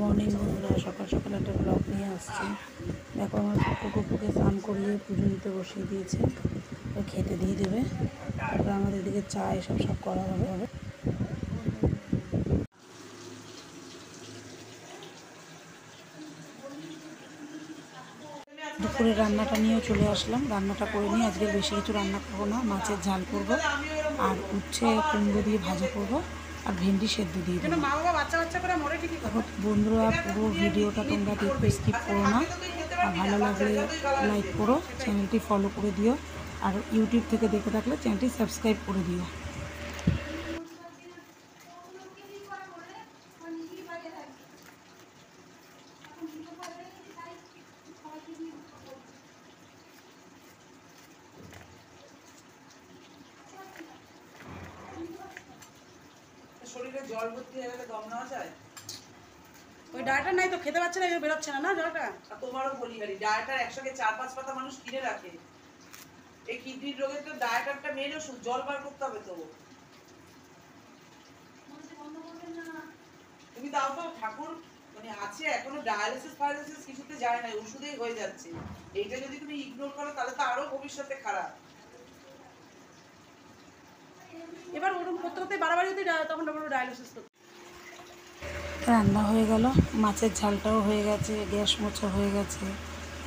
Morning বন্ধুরা, সকাল সকাল একটা ব্লগ নিয়ে আসছি। দেখো আমার কুকুরকে স্নান করিয়ে পুজো দিতে বসিয়ে দিয়েছে, খেতে দিয়ে দেবে। তারপরে আমাদের এদিকে চা এসব সব করা হবে। দুপুরে রান্নাটা নিয়েও চলে আসলাম। রান্নাটা করে নিয়ে আজকে বেশি কিছু রান্না করবো না, মাছের ঝাল করবো আর উচ্ছে কুমড়ো দিয়ে ভাজা করবো আর ভেন্ডি সেদ্ধ দিয়ে দেবো। বন্ধুরা, পুরো ভিডিওটা তোমরা দেখো, স্কিপ করো না। আর ভালো লাগলে লাইক করো, চ্যানেলটি ফলো করে দিও। আর ইউটিউব থেকে দেখে থাকলে চ্যানেলটি সাবস্ক্রাইব করে দিও। শরীরে জল ভর্তি হয়ে গেলে দম নেওয়া যায়? ওই ডায়েটার নাই তো, খেতে পাচ্ছে না, বেরোচ্ছে না জলটা। আর তোমারও বলি হারি, ডায়েটার একসঙ্গে 4-5 পাতা মানুষ কিনে রাখে। এই কিডনির রোগের তো ডায়েটারটা মেন ওষুধ, জল বার করতে হবে তো। তুমি তাও তো ঠাকুর মানে আছে এখনো, ডায়ালিসিস ফায়ালিসিস কিছুতে যায় না, ওষুধেই হয়ে যাচ্ছে। এইটা যদি তুমি ইগনোর করো তাহলে তো আরো ভবিষ্যতে খারাপ। এবার ওরকম করতে করতে বাড়াবাড়ি হতে তখন ডায়ালিসিস করতে। রান্না হয়ে গেল, মাছের ঝালটাও হয়ে গেছে, গ্যাস মোছা হয়ে গেছে।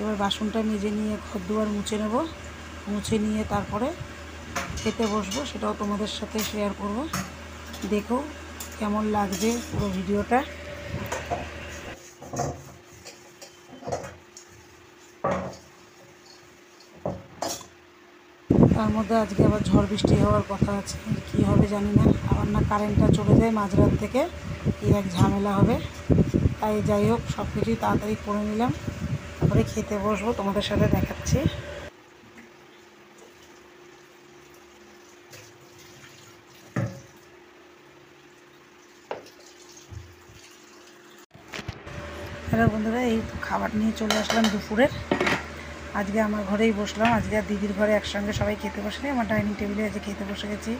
এবার বাসনটা মেজে নিয়ে ঘর দুয়ার মুছে নেব। মুছে নিয়ে তারপরে খেতে বসবো, সেটাও তোমাদের সাথে শেয়ার করব। দেখো কেমন লাগছে পুরো ভিডিওটা। তার মধ্যে আজকে আবার ঝড় বৃষ্টি হওয়ার কথা আছে, কী হবে জানি না। আবার না কারেন্টটা চলে যায় মাঝরাত থেকে, এই এক ঝামেলা হবে। তাই যাই হোক, সব কিছুই তাড়াতাড়ি করে নিলাম, তারপরে খেতে বসবো, তোমাদের সাথে দেখাচ্ছি। হ্যালো বন্ধুরা, এই খাবার নিয়ে চলে আসলাম দুপুরের। আজকে আমার ঘরেই বসলাম, আজকে আর দিদির ঘরে একসঙ্গে সবাই খেতে বসে। আমার ডাইনিং টেবিলে আজকে খেতে বসে গেছি।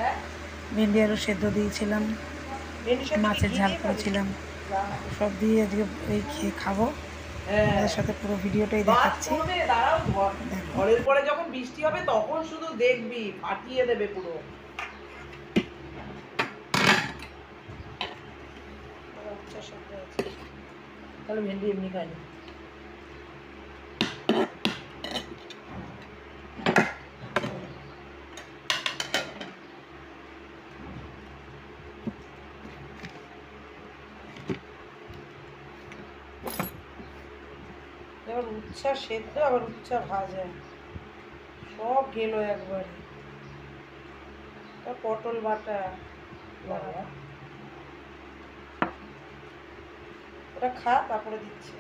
ভেন্ডি আলু সেদ্ধ দিয়েছিলাম, মাছের ঝাল করেছিলাম, সব দিয়ে আজকে এই খেয়ে খাবো। আমাদের সাথে পুরো ভিডিওটাই দেখাচ্ছি। ঘরের পরে যখন বৃষ্টি হবে তখন শুধু দেখবি ফাটিয়ে দেবে পুরো। তাহলে ভেন্ডি এমনি খাই না। এবার উচ্ছা সেদ্ধ, আবার উচ্ছা ভাজা, সব গেল একবারে। পটল বাটা, ওটা খা, তারপরে দিচ্ছি।